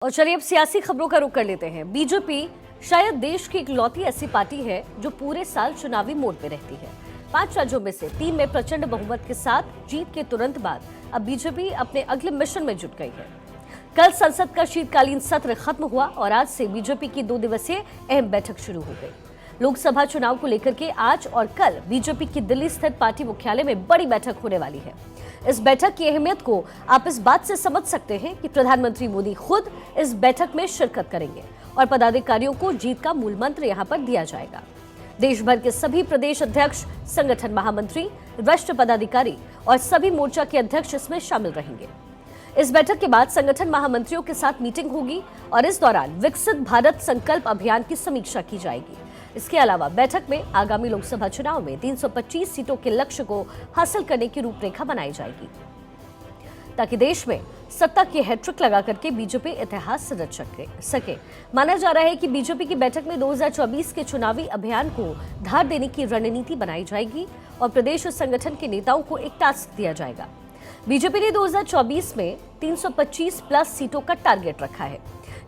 और चलिए अब सियासी खबरों का रुख कर लेते हैं। बीजेपी शायद देश की इकलौती ऐसी पार्टी है जो पूरे साल चुनावी मोड में रहती है। 5 राज्यों में से 3 में प्रचंड बहुमत के साथ जीत के तुरंत बाद अब बीजेपी अपने अगले मिशन में जुट गई है। कल संसद का शीतकालीन सत्र खत्म हुआ और आज से बीजेपी की 2 दिवसीय अहम बैठक शुरू हो गई। लोकसभा चुनाव को लेकर के आज और कल बीजेपी की दिल्ली स्थित पार्टी मुख्यालय में बड़ी बैठक होने वाली है। इस बैठक की अहमियत को आप इस बात से समझ सकते हैं कि प्रधानमंत्री मोदी खुद इस बैठक में शिरकत करेंगे और पदाधिकारियों को जीत का मूल मंत्र यहां पर दिया जाएगा। देश भर के सभी प्रदेश अध्यक्ष, संगठन महामंत्री, वरिष्ठ पदाधिकारी और सभी मोर्चा के अध्यक्ष इसमें शामिल रहेंगे। इस बैठक के बाद संगठन महामंत्रियों के साथ मीटिंग होगी और इस दौरान विकसित भारत संकल्प अभियान की समीक्षा की जाएगी। इसके अलावा बैठक में आगामी लोकसभा चुनाव में 325 सीटों के लक्ष्य को हासिल करने की रूपरेखा बनाई जाएगी ताकि देश में सत्ता की हैट्रिक लगा करके बीजेपी इतिहास रच सके। माना जा रहा है कि बीजेपी की बैठक में 2024 के चुनावी अभियान को धार देने की रणनीति बनाई जाएगी और प्रदेश और संगठन के नेताओं को एक टास्क दिया जाएगा। बीजेपी ने 2024 में 325 प्लस सीटों का टारगेट रखा है,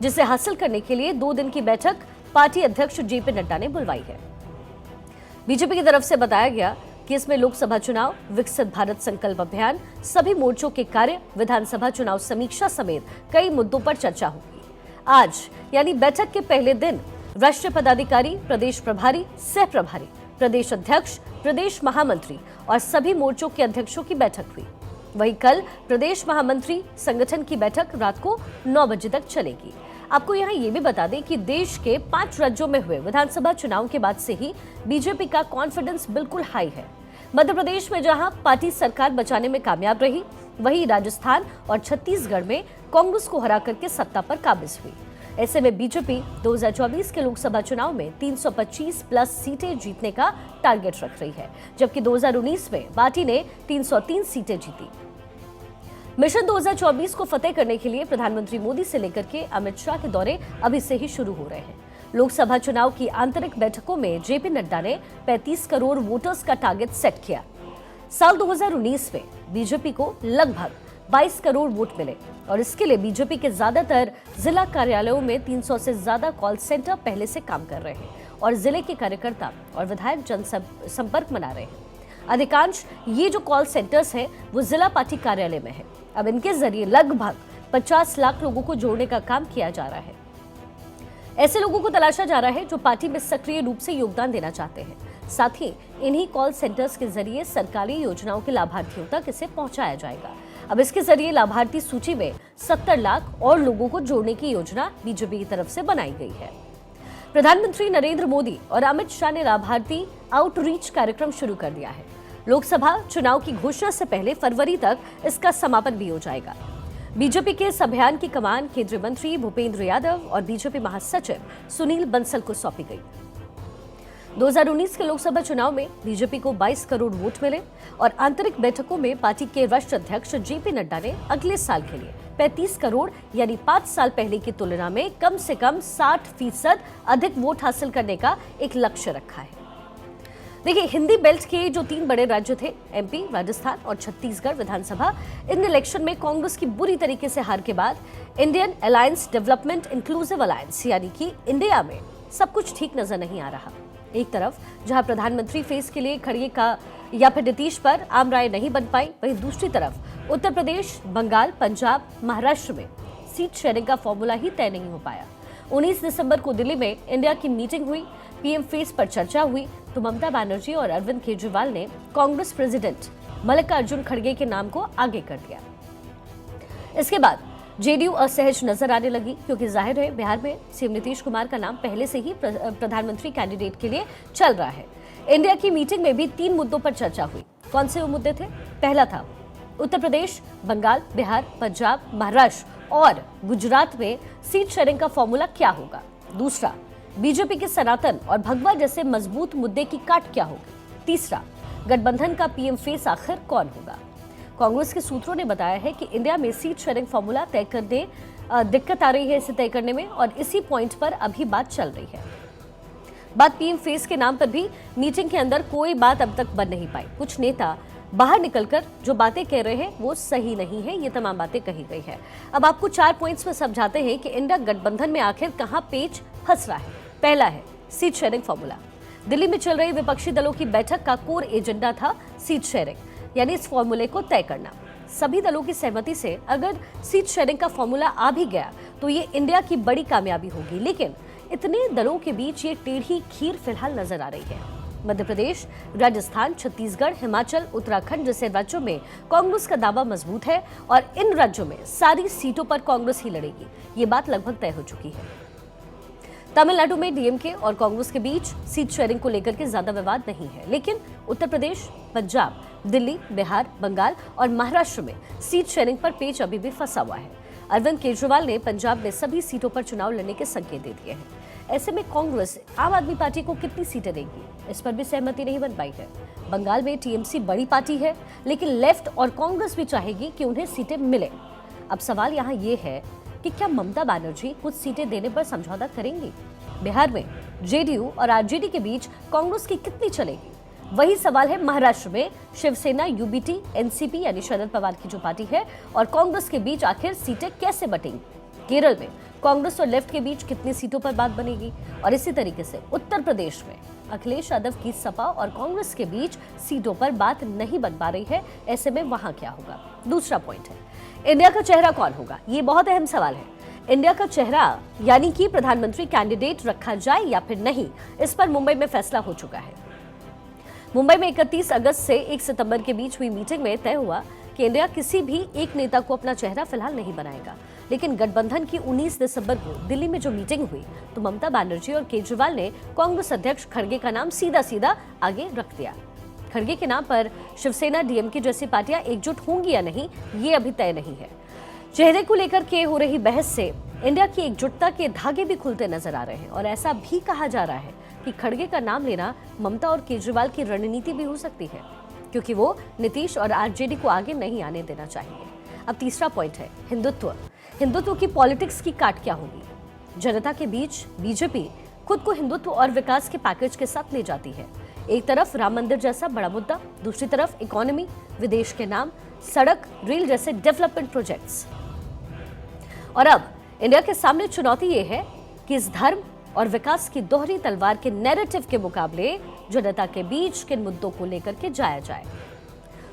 जिसे हासिल करने के लिए 2 दिन की बैठक पार्टी अध्यक्ष जेपी नड्डा ने बुलवाई है। बीजेपी की तरफ से बताया गया कि इसमें लोकसभा चुनाव, विकसित भारत संकल्प अभियान, सभी मोर्चों के कार्य, विधानसभा चुनाव समीक्षा समेत कई मुद्दों पर चर्चा होगी। आज यानी बैठक के पहले दिन राष्ट्रीय पदाधिकारी, प्रदेश प्रभारी, सह प्रभारी, प्रदेश अध्यक्ष, प्रदेश महामंत्री और सभी मोर्चों के अध्यक्षों की बैठक हुई। वहीं कल प्रदेश महामंत्री संगठन की बैठक रात को 9 बजे तक चलेगी। आपको यहाँ ये भी बता दें कि देश के 5 राज्यों में हुए विधानसभा चुनाव के बाद से ही बीजेपी का कॉन्फिडेंस बिल्कुल हाई है। मध्य प्रदेश में जहां पार्टी सरकार बचाने में कामयाब रही, वहीं राजस्थान और छत्तीसगढ़ में कांग्रेस को हरा करके सत्ता पर काबिज हुई। ऐसे में बीजेपी 2024 के लोकसभा चुनाव में 325 प्लस सीटें जीतने का टारगेट रख रही है, जबकि 2019 में पार्टी ने 303 सीटें जीती। मिशन 2024 को फतेह करने के लिए प्रधानमंत्री मोदी से लेकर के अमित शाह के दौरे अभी से ही शुरू हो रहे हैं। लोकसभा चुनाव की आंतरिक बैठकों में जेपी नड्डा ने 35 करोड़ वोटर्स का टारगेट सेट किया। साल 2019 में बीजेपी को लगभग 22 करोड़ वोट मिले और इसके लिए बीजेपी के ज्यादातर जिला कार्यालयों में 300 से ज्यादा कॉल सेंटर पहले से काम कर रहे हैं और जिले के कार्यकर्ता और विधायक जनसंपर्क मना रहे हैं। अधिकांश ये जो कॉल सेंटर्स हैं वो जिला पार्टी कार्यालय में है। अब इनके जरिए लगभग 50 लाख लोगों को जोड़ने का काम किया जा रहा है। ऐसे लोगों को तलाशा जा रहा है जो पार्टी में सक्रिय रूप से योगदान देना चाहते हैं। साथ ही इन्हीं कॉल सेंटर्स के जरिए सरकारी योजनाओं के लाभार्थियों तक इसे पहुंचाया जाएगा। अब इसके जरिए लाभार्थी सूची में 70 लाख और लोगों को जोड़ने की योजना बीजेपी की तरफ से बनाई गई है। प्रधानमंत्री नरेंद्र मोदी और अमित शाह ने लाभार्थी आउटरीच कार्यक्रम शुरू कर दिया है। लोकसभा चुनाव की घोषणा से पहले फरवरी तक इसका समापन भी हो जाएगा। बीजेपी के इस अभियान की कमान केंद्रीय मंत्री भूपेंद्र यादव और बीजेपी महासचिव सुनील बंसल को सौंपी गई। 2019 के लोकसभा चुनाव में बीजेपी को 22 करोड़ वोट मिले और आंतरिक बैठकों में पार्टी के राष्ट्रीय अध्यक्ष जेपी नड्डा ने अगले साल के लिए 35 करोड़ यानी 5 साल पहले की तुलना में कम से कम 60% अधिक वोट हासिल करने का एक लक्ष्य रखा है। देखिए, हिंदी बेल्ट के जो 3 बड़े राज्य थे, एमपी, राजस्थान और छत्तीसगढ़ विधानसभा, इन इलेक्शन में कांग्रेस की बुरी तरीके से हार के बाद Indian alliance development inclusive alliance यानी कि इंडिया में सब कुछ ठीक नजर नहीं आ रहा। एक तरफ जहां प्रधानमंत्री फेस के लिए खड़गे का या फिर नीतीश पर आम राय नहीं बन पाई, वहीं दूसरी तरफ उत्तर प्रदेश, बंगाल, पंजाब, महाराष्ट्र में सीट शेयरिंग का फॉर्मूला ही तय नहीं हो पाया। 19 दिसंबर को दिल्ली में इंडिया की मीटिंग हुई, पीएम फेस पर चर्चा हुई तो ममता बनर्जी और अरविंद केजरीवाल ने कांग्रेस प्रेसिडेंट मल्लिकार्जुन खड़गे के नाम को आगे कर दिया। इसके बाद जेडीयू असहज नजर आने लगी, क्योंकि जाहिर है बिहार में सीएम नीतीश कुमार का नाम पहले से ही प्रधानमंत्री कैंडिडेट के लिए चल रहा है। इंडिया की मीटिंग में भी 3 मुद्दों पर चर्चा हुई। कौन से वो मुद्दे थे? पहला था उत्तर प्रदेश, बंगाल, बिहार, पंजाब, महाराष्ट्र और गुजरात में सीट शेयरिंग का फॉर्मूला क्या होगा। दूसरा, बीजेपी के सनातन और भगवा जैसे मजबूत मुद्दे की काट क्या होगी। तीसरा, गठबंधन का पीएम फेस आखिर कौन होगा। कांग्रेस के सूत्रों ने बताया है कि इंडिया में सीट शेयरिंग फॉर्मूला तय करने दिक्कत आ रही है, इसे तय करने में, और इसी पॉइंट पर अभी बात चल रही है। बात पीएम फेस के नाम पर भी मीटिंग के अंदर कोई बात अब तक बन नहीं पाई। कुछ नेता बाहर निकलकर जो बातें कह रहे हैं वो सही नहीं है, ये तमाम बातें कही गई है। अब आपको 4 पॉइंट्स में समझाते हैं कि इंडिया गठबंधन में आखिर कहां पेच फंस रहा है। पहला है सीट शेयरिंग फॉर्मूला। दिल्ली में चल रही विपक्षी दलों की बैठक का कोर एजेंडा था सीट शेयरिंग, यानी इस फॉर्मूले को तय करना। सभी दलों की सहमति से अगर सीट शेयरिंग का फॉर्मूला आ भी गया तो ये इंडिया की बड़ी कामयाबी होगी, लेकिन इतने दलों के बीच ये टेढ़ी खीर फिलहाल नजर आ रही है। मध्य प्रदेश, राजस्थान, छत्तीसगढ़, हिमाचल, उत्तराखंड जैसे राज्यों में कांग्रेस का दावा मजबूत है और इन राज्यों में सारी सीटों पर कांग्रेस ही लड़ेगी, ये बात लगभग तय हो चुकी है। तमिलनाडु में डीएमके और कांग्रेस के बीच सीट शेयरिंग को लेकर के ज्यादा विवाद नहीं है, लेकिन उत्तर प्रदेश, पंजाब, दिल्ली, बिहार, बंगाल और महाराष्ट्र में सीट शेयरिंग पर पेच अभी भी फंसा हुआ है। अरविंद केजरीवाल ने पंजाब में सभी सीटों पर चुनाव लड़ने के संकेत दे दिए हैं। ऐसे में कांग्रेस आम आदमी पार्टी को कितनी सीटें देगी, इस पर भी सहमति नहीं बन पाई है। बंगाल में टीएमसी बड़ी पार्टी है, लेकिन लेफ्ट और कांग्रेस भी चाहेगी कि उन्हें सीटें मिले। अब सवाल यहाँ ये है कि क्या ममता बनर्जी कुछ सीटें देने पर समझौता करेंगी? बिहार में जेडीयू और आरजेडी के बीच कांग्रेस की कितनी चलेगी? वही सवाल है महाराष्ट्र में शिवसेना, यूबीटी, एनसीपी यानी शरद पवार की जो पार्टी है और कांग्रेस के बीच आखिर सीटें कैसे बटेंगी? केरल में कांग्रेस और लेफ्ट के बीच कितनी सीटों पर बात बनेगी? और इसी तरीके से उत्तर प्रदेश में अखिलेश यादव की सपा और कांग्रेस के बीच सीटों पर बात नहीं बन पा रही है। ऐसे में वहां क्या होगा? दूसरा पॉइंट है इंडिया का चेहरा कौन होगा? ये बहुत अहम सवाल है। इंडिया का चेहरा यानी कि प्रधानमंत्री कैंडिडेट रखा जाए या फिर नहीं, इस पर मुंबई में फैसला हो चुका है। मुंबई में 31 अगस्त से 1 सितंबर के बीच हुई मीटिंग में तय हुआ कि इंडिया किसी भी एक नेता को अपना चेहरा फिलहाल नहीं बनाएगा, लेकिन गठबंधन की 19 दिसंबर को दिल्ली में जो मीटिंग हुई तो ममता बनर्जी और केजरीवाल ने कांग्रेस अध्यक्ष खड़गे का नाम सीधा सीधा आगे रख दिया। खड़गे के नाम पर शिवसेना, डीएमके जैसी पार्टियां एकजुट होंगी या नहीं, ये अभी तय नहीं है। चेहरे को लेकर के हो रही बहस से इंडिया की एकजुटता के धागे भी खुलते नजर आ रहे हैं और ऐसा भी कहा जा रहा है कि खड़गे का नाम लेना ममता और केजरीवाल की रणनीति भी हो सकती है, क्योंकि वो नीतीश और आरजेडी को आगे नहीं आने देना चाहेंगे। अब तीसरा पॉइंट है हिंदुत्व। हिंदुत्व की पॉलिटिक्स की काट क्या होगी? जनता के बीच बीजेपी खुद को हिंदुत्व और विकास के पैकेज के साथ ले जाती है। एक तरफ राम मंदिर जैसा बड़ा मुद्दा, दूसरी तरफ इकोनॉमी, विदेश के नाम, सड़क, रेल जैसे डेवलपमेंट प्रोजेक्ट्स। और अब इंडिया के सामने चुनौती ये है कि इस धर्म और विकास की दोहरी तलवार के नैरेटिव के मुकाबले जनता के बीच किन मुद्दों को लेकर के जाया जाए।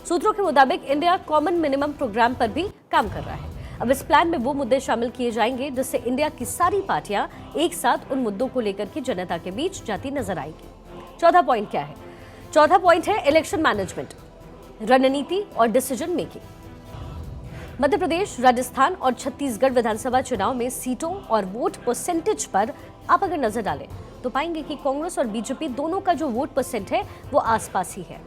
सूत्रों के मुताबिक इंडिया कॉमन मिनिमम प्रोग्राम पर भी काम कर रहा है। अब इस प्लान में वो मुद्दे शामिल किए जाएंगे जिससे इंडिया की सारी पार्टियां एक साथ उन मुद्दों को लेकर के जनता के बीच जाती नजर आएगी। चौथा पॉइंट क्या है? चौथा पॉइंट है इलेक्शन मैनेजमेंट, रणनीति और डिसीजन मेकिंग। मध्य प्रदेश, राजस्थान और छत्तीसगढ़ विधानसभा चुनाव में सीटों और वोट परसेंटेज पर आप अगर नजर डालें तो पाएंगे कि कांग्रेस और बीजेपी दोनों का जो वोट परसेंट है वो आसपास ही है,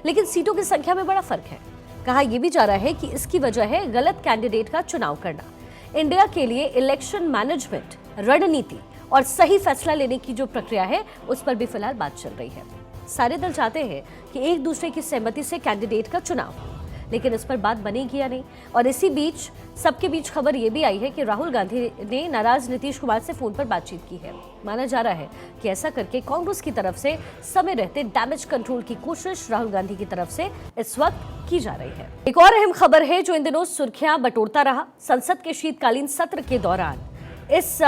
लेकिन सीटों की संख्या में बड़ा फर्क है। कहा यह भी जा रहा है कि इसकी वजह है गलत कैंडिडेट का चुनाव करना। इंडिया के लिए इलेक्शन मैनेजमेंट, रणनीति और सही फैसला लेने की जो प्रक्रिया है उस पर भी फिलहाल बात चल रही है। सारे दल चाहते हैं कि एक दूसरे की सहमति से कैंडिडेट का चुनाव हो, लेकिन इस पर बात बनेगी या नहीं। और इसी बीच सबके बीच खबर यह भी आई है कि राहुल गांधी ने नाराज नीतीश कुमार से फोन पर बातचीत की है। माना जा रहा है कि ऐसा करके कांग्रेस की तरफ से समय रहते डैमेज कंट्रोल की कोशिश राहुल गांधी की तरफ से इस वक्त की जा रही है। एक और अहम खबर है जो इन दिनों सुर्खियां बटोरता रहा। संसद के शीतकालीन सत्र के दौरान इस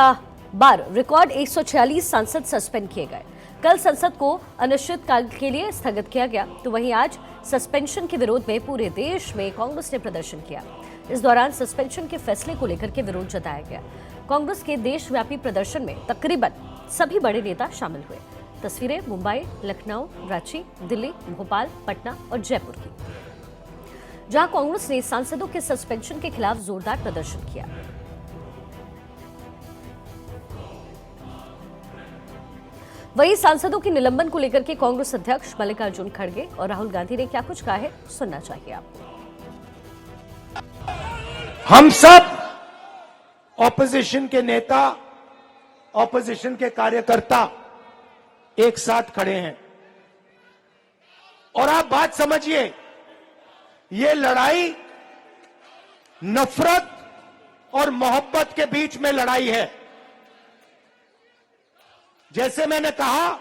बार रिकॉर्ड 146 सांसद सस्पेंड किए गए। कल संसद को अनिश्चितकाल के लिए स्थगित किया गया, तो वहीं आज सस्पेंशन के विरोध में पूरे देश में कांग्रेस ने प्रदर्शन किया। इस दौरान सस्पेंशन के फैसले को लेकर के विरोध जताया गया। कांग्रेस के देशव्यापी प्रदर्शन में तकरीबन सभी बड़े नेता शामिल हुए। तस्वीरें मुंबई, लखनऊ, रांची, दिल्ली, भोपाल, पटना और जयपुर की, जहां कांग्रेस ने सांसदों के सस्पेंशन के खिलाफ जोरदार प्रदर्शन किया। वहीं सांसदों के निलंबन को लेकर के कांग्रेस अध्यक्ष मल्लिकार्जुन खड़गे और राहुल गांधी ने क्या कुछ कहा है, सुनना चाहिए आपको। हम सब ऑपोजिशन के नेता, ऑपोजिशन के कार्यकर्ता एक साथ खड़े हैं और आप बात समझिए, ये लड़ाई नफरत और मोहब्बत के बीच में लड़ाई है। जैसे मैंने कहा,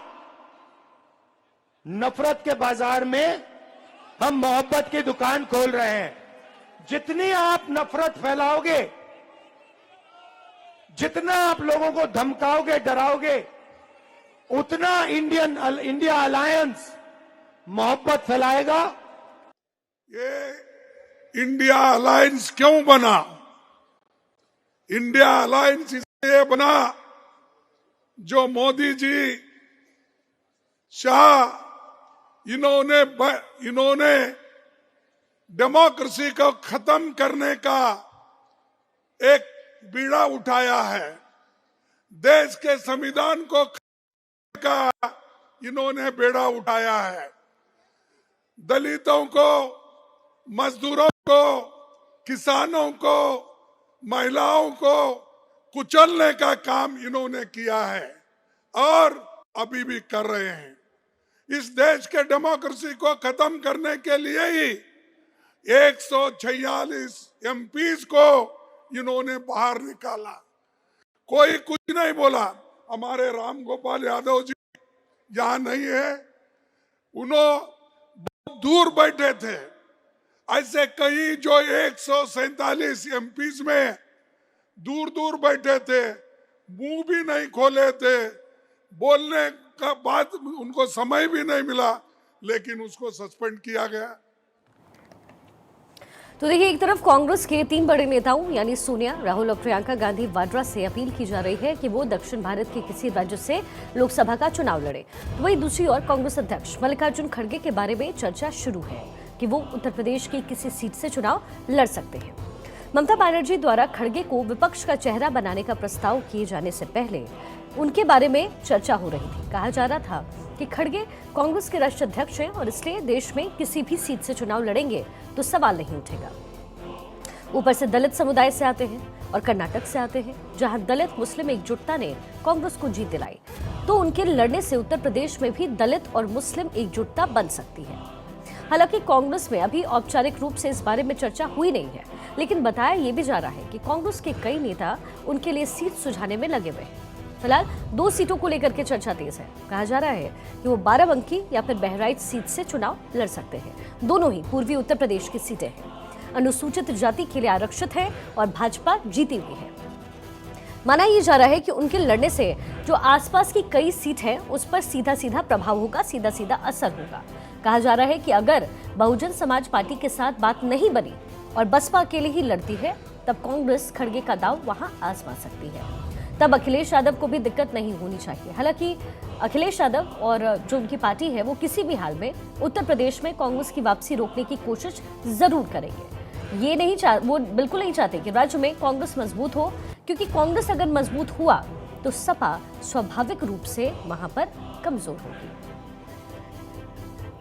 नफरत के बाजार में हम मोहब्बत की दुकान खोल रहे हैं। जितनी आप नफरत फैलाओगे, जितना आप लोगों को धमकाओगे, डराओगे, उतना इंडिया अलायंस मोहब्बत फैलाएगा। ये इंडिया अलायंस क्यों बना? इंडिया अलायंस इसलिए बना जो मोदी जी, शाह, इन्होंने डेमोक्रेसी को खत्म करने का एक बीड़ा उठाया है। देश के संविधान को का इन्होंने बेड़ा उठाया है। दलितों को, मजदूरों को, किसानों को, महिलाओं को कुचलने का काम इन्होंने किया है और अभी भी कर रहे हैं। इस देश के डेमोक्रेसी को खत्म करने के लिए ही 146 एमपीज को इन्होंने बाहर निकाला। कोई कुछ नहीं बोला। हमारे राम गोपाल यादव जी यहाँ नहीं है, उन्होंने बहुत दूर बैठे थे। ऐसे कई जो 147 एमपीज में दूर दूर बैठे थे, मुंह भी नहीं खोले थे, बोलने का बात उनको समय भी नहीं मिला, लेकिन उसको सस्पेंड किया गया। तो देखिए, एक तरफ कांग्रेस के 3 बड़े नेताओं यानी सोनिया, राहुल और प्रियंका गांधी वाड्रा से अपील की जा रही है कि वो दक्षिण भारत के किसी राज्य से लोकसभा का चुनाव लड़े। तो वहीं दूसरी ओर कांग्रेस अध्यक्ष मल्लिकार्जुन खड़गे के बारे में चर्चा शुरू है कि वो उत्तर प्रदेश की किसी सीट से चुनाव लड़ सकते हैं। ममता बनर्जी द्वारा खड़गे को विपक्ष का चेहरा बनाने का प्रस्ताव किए जाने से पहले उनके बारे में चर्चा हो रही थी। कहा जा रहा था कि खड़गे कांग्रेस के राष्ट्रीय अध्यक्ष हैं और इसलिए देश में किसी भी सीट से चुनाव लड़ेंगे तो सवाल नहीं उठेगा। ऊपर से दलित समुदाय से आते हैं और कर्नाटक से आते हैं, जहां दलित मुस्लिम एकजुटता ने कांग्रेस को जीत दिलाई, तो उनके लड़ने से उत्तर प्रदेश में भी दलित और मुस्लिम एकजुटता बन सकती है। हालांकि कांग्रेस में अभी औपचारिक रूप से इस बारे में चर्चा हुई नहीं है, लेकिन बताया यह भी जा रहा है कि कांग्रेस के कई नेता उनके लिए सीट सुझाने में लगे हुए हैं। फिलहाल 2 सीटों को लेकर के चर्चा तेज है। कहा जा रहा है कि वो बाराबंकी या फिर बहराइच सीट से चुनाव लड़ सकते हैं। दोनों ही पूर्वी उत्तर प्रदेश की सीटें हैं, अनुसूचित जाति के लिए आरक्षित है और भाजपा जीती हुई है। माना यह जा रहा है कि उनके लड़ने से जो आसपास की कई सीट है उस पर सीधा सीधा प्रभाव होगा, सीधा सीधा असर होगा। कहा जा रहा है कि अगर बहुजन समाज पार्टी के साथ बात नहीं बनी और बसपा अकेले ही लड़ती है, तब कांग्रेस खड़गे का दांव वहां आजमा सकती है। तब अखिलेश यादव को भी दिक्कत नहीं होनी चाहिए। हालांकि अखिलेश यादव और जो उनकी पार्टी है वो किसी भी हाल में उत्तर प्रदेश में कांग्रेस की वापसी रोकने की कोशिश जरूर करेंगे। ये नहीं वो बिल्कुल नहीं चाहते कि राज्य में कांग्रेस मजबूत हो, क्योंकि कांग्रेस अगर मजबूत हुआ तो सपा स्वाभाविक रूप से वहां पर कमजोर होगी।